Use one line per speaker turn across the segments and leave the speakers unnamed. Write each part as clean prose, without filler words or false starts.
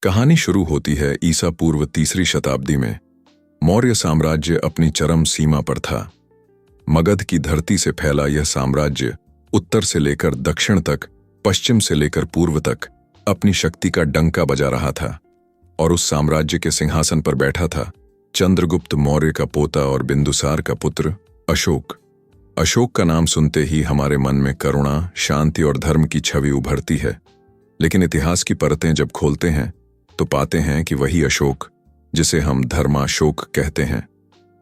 कहानी शुरू होती है ईसा पूर्व तीसरी शताब्दी में। मौर्य साम्राज्य अपनी चरम सीमा पर था। मगध की धरती से फैला यह साम्राज्य उत्तर से लेकर दक्षिण तक, पश्चिम से लेकर पूर्व तक अपनी शक्ति का डंका बजा रहा था। और उस साम्राज्य के सिंहासन पर बैठा था चंद्रगुप्त मौर्य का पोता और बिंदुसार का पुत्र अशोक। अशोक का नाम सुनते ही हमारे मन में करुणा, शांति और धर्म की छवि उभरती है। लेकिन इतिहास की परतें जब खोलते हैं तो पाते हैं कि वही अशोक, जिसे हम धर्माशोक कहते हैं,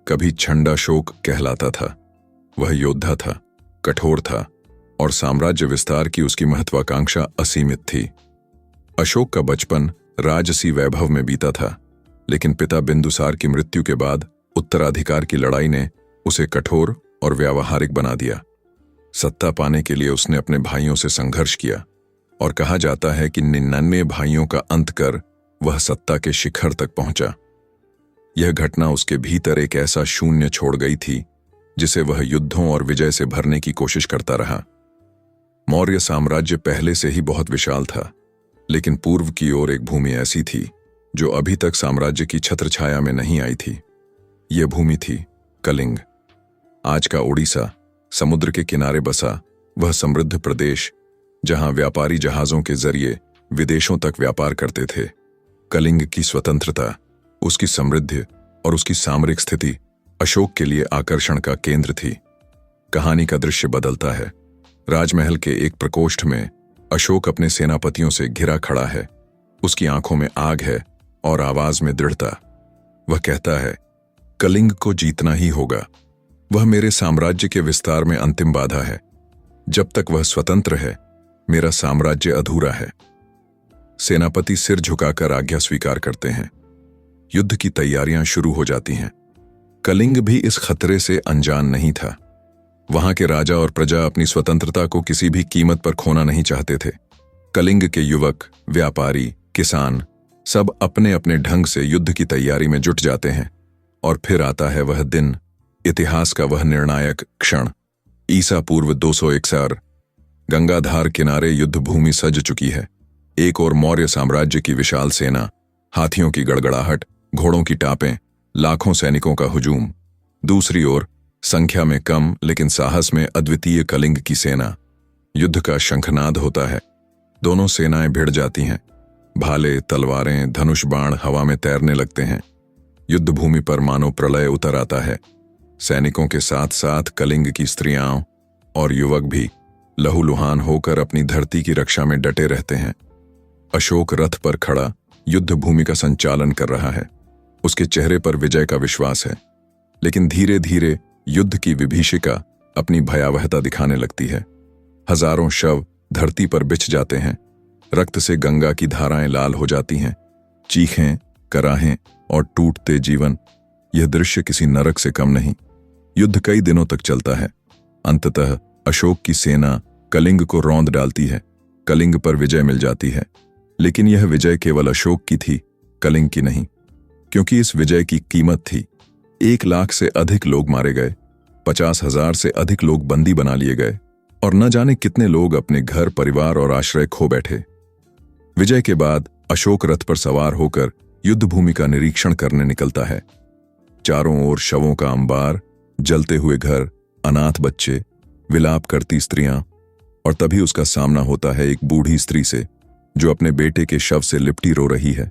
कभी छंडाशोक कहलाता था। वह योद्धा था, कठोर था और साम्राज्य विस्तार की उसकी महत्वाकांक्षा असीमित थी। अशोक का बचपन राजसी वैभव में बीता था, लेकिन पिता बिंदुसार की मृत्यु के बाद उत्तराधिकार की लड़ाई ने उसे कठोर और व्यावहारिक बना दिया। सत्ता पाने के लिए उसने अपने भाइयों से संघर्ष किया और कहा जाता है कि 99 भाइयों का अंत कर वह सत्ता के शिखर तक पहुंचा। यह घटना उसके भीतर एक ऐसा शून्य छोड़ गई थी जिसे वह युद्धों और विजय से भरने की कोशिश करता रहा। मौर्य साम्राज्य पहले से ही बहुत विशाल था, लेकिन पूर्व की ओर एक भूमि ऐसी थी जो अभी तक साम्राज्य की छत्रछाया में नहीं आई थी। यह भूमि थी कलिंग। आज का ओडिशा, समुद्र के किनारे बसा वह समृद्ध प्रदेश जहां व्यापारी जहाजों के जरिए विदेशों तक व्यापार करते थे। कलिंग की स्वतंत्रता, उसकी समृद्धि और उसकी सामरिक स्थिति अशोक के लिए आकर्षण का केंद्र थी। कहानी का दृश्य बदलता है। राजमहल के एक प्रकोष्ठ में अशोक अपने सेनापतियों से घिरा खड़ा है। उसकी आंखों में आग है और आवाज में दृढ़ता। वह कहता है, कलिंग को जीतना ही होगा। वह मेरे साम्राज्य के विस्तार में अंतिम बाधा है। जब तक वह स्वतंत्र है, मेरा साम्राज्य अधूरा है। सेनापति सिर झुकाकर आज्ञा स्वीकार करते हैं। युद्ध की तैयारियां शुरू हो जाती हैं। कलिंग भी इस खतरे से अनजान नहीं था। वहां के राजा और प्रजा अपनी स्वतंत्रता को किसी भी कीमत पर खोना नहीं चाहते थे। कलिंग के युवक, व्यापारी, किसान सब अपने अपने ढंग से युद्ध की तैयारी में जुट जाते हैं। और फिर आता है वह दिन, इतिहास का वह निर्णायक क्षण। ईसा पूर्व 261। गंगाधार किनारे युद्ध भूमि सज चुकी है। एक ओर मौर्य साम्राज्य की विशाल सेना, हाथियों की गड़गड़ाहट, घोड़ों की टापें, लाखों सैनिकों का हुजूम। दूसरी ओर संख्या में कम लेकिन साहस में अद्वितीय कलिंग की सेना। युद्ध का शंखनाद होता है। दोनों सेनाएं भिड़ जाती हैं। भाले, तलवारें, धनुष बाण हवा में तैरने लगते हैं। युद्ध भूमि पर मानो प्रलय उतर आता है। सैनिकों के साथ साथ कलिंग की स्त्रियां और युवक भी लहूलुहान होकर अपनी धरती की रक्षा में डटे रहते हैं। अशोक रथ पर खड़ा युद्ध भूमि का संचालन कर रहा है। उसके चेहरे पर विजय का विश्वास है। लेकिन धीरे धीरे युद्ध की विभीषिका अपनी भयावहता दिखाने लगती है। हजारों शव धरती पर बिछ जाते हैं। रक्त से गंगा की धाराएं लाल हो जाती हैं। चीखें, कराहें और टूटते जीवन। यह दृश्य किसी नरक से कम नहीं। युद्ध कई दिनों तक चलता है। अंततः अशोक की सेना कलिंग को रौंद डालती है। कलिंग पर विजय मिल जाती है। लेकिन यह विजय केवल अशोक की थी, कलिंग की नहीं। क्योंकि इस विजय की कीमत थी। 1 लाख से अधिक लोग मारे गए, 50,000 से अधिक लोग बंदी बना लिए गए और न जाने कितने लोग अपने घर, परिवार और आश्रय खो बैठे। विजय के बाद अशोक रथ पर सवार होकर युद्ध भूमि का निरीक्षण करने निकलता है। चारों ओर शवों का अंबार, जलते हुए घर, अनाथ बच्चे, विलाप करती स्त्रियां। और तभी उसका सामना होता है एक बूढ़ी स्त्री से जो अपने बेटे के शव से लिपटी रो रही है।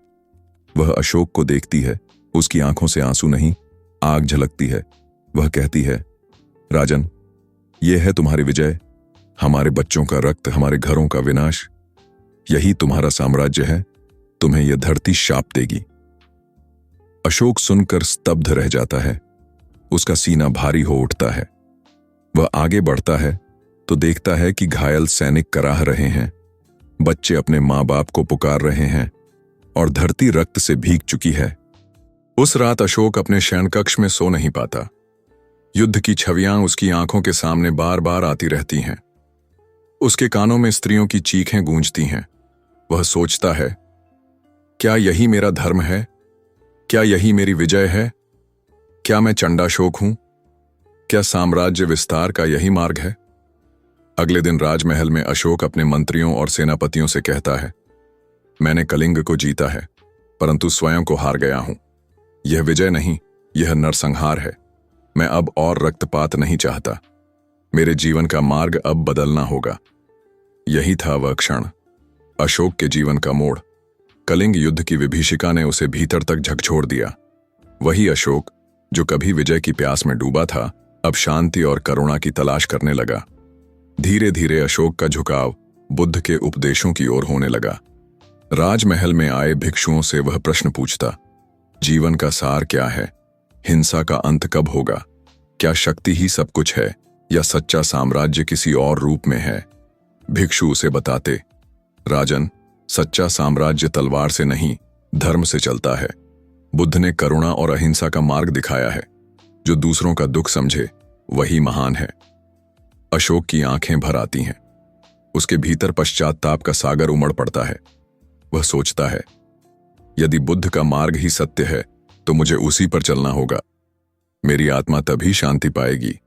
वह अशोक को देखती है। उसकी आंखों से आंसू नहीं, आग झलकती है। वह कहती है, राजन, यह है तुम्हारी विजय। हमारे बच्चों का रक्त, हमारे घरों का विनाश। यही तुम्हारा साम्राज्य है। तुम्हें यह धरती शाप देगी। अशोक सुनकर स्तब्ध रह जाता है। उसका सीना भारी हो उठता है। वह आगे बढ़ता है तो देखता है कि घायल सैनिक कराह रहे हैं। बच्चे अपने मां बाप को पुकार रहे हैं और धरती रक्त से भीग चुकी है। उस रात अशोक अपने शयनकक्ष में सो नहीं पाता। युद्ध की छवियां उसकी आंखों के सामने बार बार आती रहती हैं। उसके कानों में स्त्रियों की चीखें गूंजती हैं। वह सोचता है, क्या यही मेरा धर्म है? क्या यही मेरी विजय है? क्या मैं चंडाशोक हूं? क्या साम्राज्य विस्तार का यही मार्ग है? अगले दिन राजमहल में अशोक अपने मंत्रियों और सेनापतियों से कहता है, मैंने कलिंग को जीता है। परंतु स्वयं को हार गया हूं। यह विजय नहीं, यह नरसंहार है। मैं अब और रक्तपात नहीं चाहता। मेरे जीवन का मार्ग अब बदलना होगा। यही था वह क्षण, अशोक के जीवन का मोड़। कलिंग युद्ध की विभीषिका ने उसे भीतर तक झकझोर दिया। वही अशोक जो कभी विजय की प्यास में डूबा था, अब शांति और करुणा की तलाश करने लगा। धीरे धीरे अशोक का झुकाव बुद्ध के उपदेशों की ओर होने लगा। राजमहल में आए भिक्षुओं से वह प्रश्न पूछता, जीवन का सार क्या है? हिंसा का अंत कब होगा? क्या शक्ति ही सब कुछ है या सच्चा साम्राज्य किसी और रूप में है? भिक्षु उसे बताते, राजन, सच्चा साम्राज्य तलवार से नहीं, धर्म से चलता है। बुद्ध ने करुणा और अहिंसा का मार्ग दिखाया है। जो दूसरों का दुख समझे वही महान है। अशोक की आंखें भर आती हैं। उसके भीतर पश्चाताप का सागर उमड़ पड़ता है। वह सोचता है, यदि बुद्ध का मार्ग ही सत्य है तो मुझे उसी पर चलना होगा। मेरी आत्मा तभी शांति पाएगी।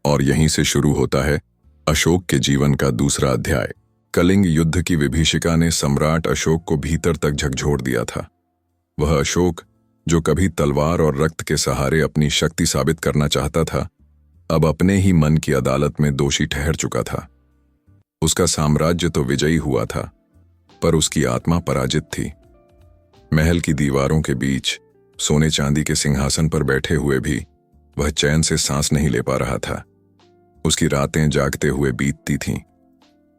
और यहीं से शुरू होता है अशोक के जीवन का दूसरा अध्याय। कलिंग युद्ध की विभीषिका ने सम्राट अशोक को भीतर तक झकझोर दिया था। वह अशोक जो कभी तलवार और रक्त के सहारे अपनी शक्ति साबित करना चाहता था, अब अपने ही मन की अदालत में दोषी ठहर चुका था। उसका साम्राज्य तो विजयी हुआ था, पर उसकी आत्मा पराजित थी। महल की दीवारों के बीच सोने चांदी के सिंहासन पर बैठे हुए भी वह चैन से सांस नहीं ले पा रहा था। उसकी रातें जागते हुए बीतती थीं।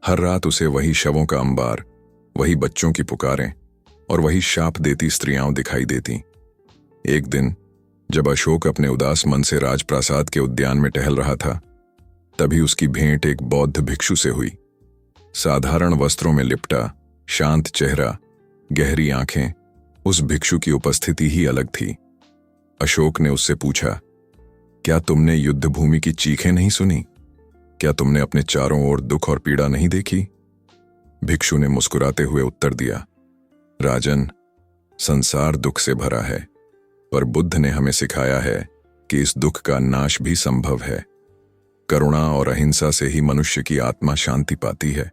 हर रात उसे वही शवों का अंबार, वही बच्चों की पुकारें और वही शाप देती स्त्रियां दिखाई देती। एक दिन जब अशोक अपने उदास मन से राजप्रासाद के उद्यान में टहल रहा था, तभी उसकी भेंट एक बौद्ध भिक्षु से हुई। साधारण वस्त्रों में लिपटा, शांत चेहरा, गहरी आंखें, उस भिक्षु की उपस्थिति ही अलग थी। अशोक ने उससे पूछा, क्या तुमने युद्ध भूमि की चीखें नहीं सुनी? क्या तुमने अपने चारों ओर दुख और पीड़ा नहीं देखी? भिक्षु ने मुस्कुराते हुए उत्तर दिया, राजन, संसार दुख से भरा है, पर बुद्ध ने हमें सिखाया है कि इस दुख का नाश भी संभव है। करुणा और अहिंसा से ही मनुष्य की आत्मा शांति पाती है।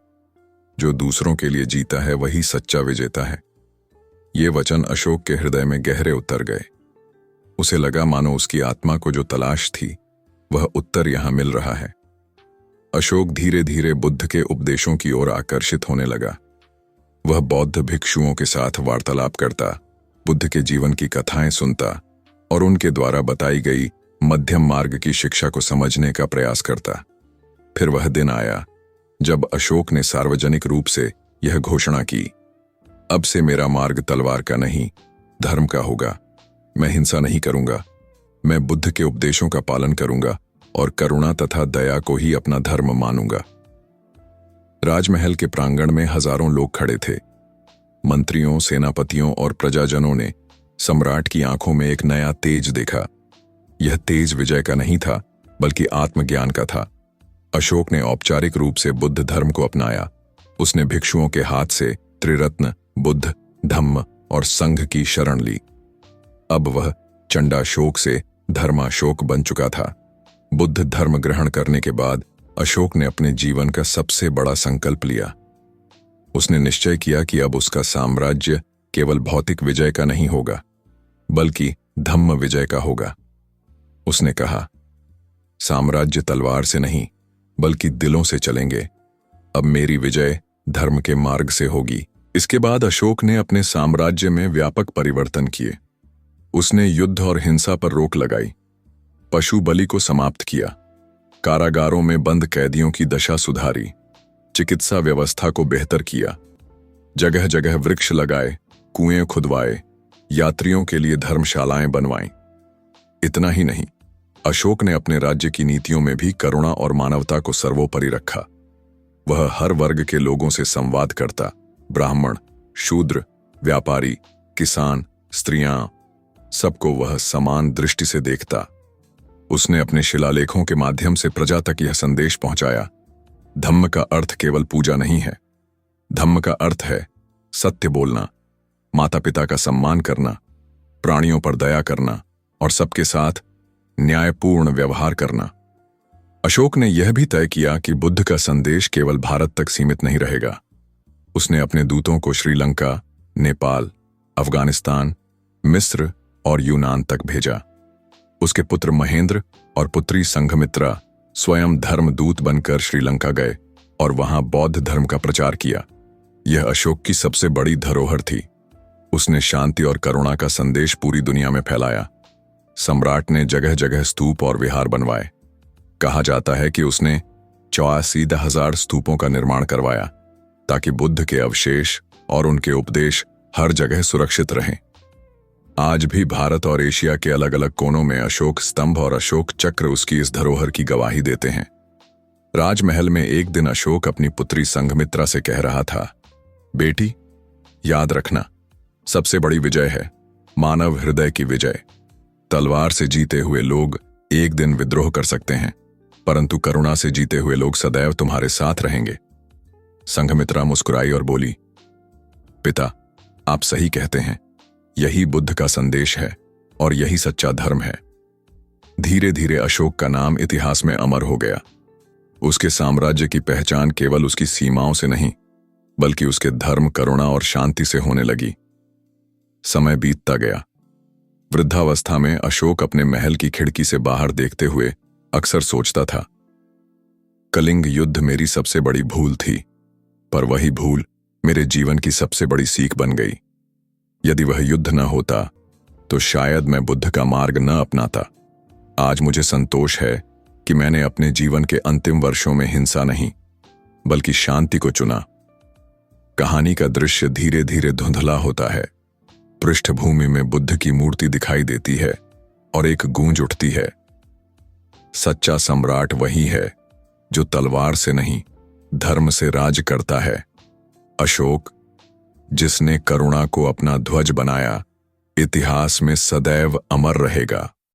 जो दूसरों के लिए जीता है वही सच्चा विजेता है। ये वचन अशोक के हृदय में गहरे उतर गए। उसे लगा मानो उसकी आत्मा को जो तलाश थी वह उत्तर यहां मिल रहा है। अशोक धीरे धीरे बुद्ध के उपदेशों की ओर आकर्षित होने लगा। वह बौद्ध भिक्षुओं के साथ वार्तालाप करता, बुद्ध के जीवन की कथाएं सुनता और उनके द्वारा बताई गई मध्यम मार्ग की शिक्षा को समझने का प्रयास करता। फिर वह दिन आया जब अशोक ने सार्वजनिक रूप से यह घोषणा की, अब से मेरा मार्ग तलवार का नहीं, धर्म का होगा। मैं हिंसा नहीं करूंगा। मैं बुद्ध के उपदेशों का पालन करूंगा और करुणा तथा दया को ही अपना धर्म मानूंगा। राजमहल के प्रांगण में हजारों लोग खड़े थे। मंत्रियों, सेनापतियों और प्रजाजनों ने सम्राट की आंखों में एक नया तेज देखा। यह तेज विजय का नहीं था, बल्कि आत्मज्ञान का था। अशोक ने औपचारिक रूप से बुद्ध धर्म को अपनाया। उसने भिक्षुओं के हाथ से त्रिरत्न बुद्ध, धम्म और संघ की शरण ली। अब वह चंडाशोक से धर्माशोक बन चुका था। बुद्ध धर्म ग्रहण करने के बाद अशोक ने अपने जीवन का सबसे बड़ा संकल्प लिया। उसने निश्चय किया कि अब उसका साम्राज्य केवल भौतिक विजय का नहीं होगा, बल्कि धम्म विजय का होगा। उसने कहा, साम्राज्य तलवार से नहीं, बल्कि दिलों से चलेंगे। अब मेरी विजय धर्म के मार्ग से होगी। इसके बाद अशोक ने अपने साम्राज्य में व्यापक परिवर्तन किए। उसने युद्ध और हिंसा पर रोक लगाई, पशु बलि को समाप्त किया, कारागारों में बंद कैदियों की दशा सुधारी, चिकित्सा व्यवस्था को बेहतर किया, जगह जगह वृक्ष लगाए, कुएं खुदवाए, यात्रियों के लिए धर्मशालाएं बनवाईं। इतना ही नहीं, अशोक ने अपने राज्य की नीतियों में भी करुणा और मानवता को सर्वोपरि रखा। वह हर वर्ग के लोगों से संवाद करता, ब्राह्मण, शूद्र, व्यापारी, किसान, स्त्रियां, सबको वह समान दृष्टि से देखता। उसने अपने शिलालेखों के माध्यम से प्रजा तक यह संदेश पहुंचाया, धम्म का अर्थ केवल पूजा नहीं है। धम्म का अर्थ है सत्य बोलना, माता पिता का सम्मान करना, प्राणियों पर दया करना और सबके साथ न्यायपूर्ण व्यवहार करना। अशोक ने यह भी तय किया कि बुद्ध का संदेश केवल भारत तक सीमित नहीं रहेगा। उसने अपने दूतों को श्रीलंका, नेपाल, अफगानिस्तान, मिस्र और यूनान तक भेजा। उसके पुत्र महेंद्र और पुत्री संघमित्रा स्वयं धर्मदूत बनकर श्रीलंका गए और वहां बौद्ध धर्म का प्रचार किया। यह अशोक की सबसे बड़ी धरोहर थी। उसने शांति और करुणा का संदेश पूरी दुनिया में फैलाया। सम्राट ने जगह जगह स्तूप और विहार बनवाए। कहा जाता है कि उसने 84,000 स्तूपों का निर्माण करवाया ताकि बुद्ध के अवशेष और उनके उपदेश हर जगह सुरक्षित रहें। आज भी भारत और एशिया के अलग अलग कोनों में अशोक स्तंभ और अशोक चक्र उसकी इस धरोहर की गवाही देते हैं। राजमहल में एक दिन अशोक अपनी पुत्री संघमित्रा से कह रहा था, बेटी, याद रखना, सबसे बड़ी विजय है मानव हृदय की विजय। तलवार से जीते हुए लोग एक दिन विद्रोह कर सकते हैं, परंतु करुणा से जीते हुए लोग सदैव तुम्हारे साथ रहेंगे। संघमित्रा मुस्कुराई और बोली, पिता, आप सही कहते हैं, यही बुद्ध का संदेश है और यही सच्चा धर्म है। धीरे धीरे अशोक का नाम इतिहास में अमर हो गया। उसके साम्राज्य की पहचान केवल उसकी सीमाओं से नहीं, बल्कि उसके धर्म, करुणा और शांति से होने लगी। समय बीतता गया। वृद्धावस्था में अशोक अपने महल की खिड़की से बाहर देखते हुए अक्सर सोचता था, कलिंग युद्ध मेरी सबसे बड़ी भूल थी, पर वही भूल मेरे जीवन की सबसे बड़ी सीख बन गई। यदि वह युद्ध न होता तो शायद मैं बुद्ध का मार्ग न अपनाता। आज मुझे संतोष है कि मैंने अपने जीवन के अंतिम वर्षों में हिंसा नहीं, बल्कि शांति को चुना। कहानी का दृश्य धीरे धीरे धुंधला होता है। पृष्ठभूमि में बुद्ध की मूर्ति दिखाई देती है और एक गूंज उठती है, सच्चा सम्राट वही है जो तलवार से नहीं, धर्म से राज करता है। अशोक, जिसने करुणा को अपना ध्वज बनाया, इतिहास में सदैव अमर रहेगा।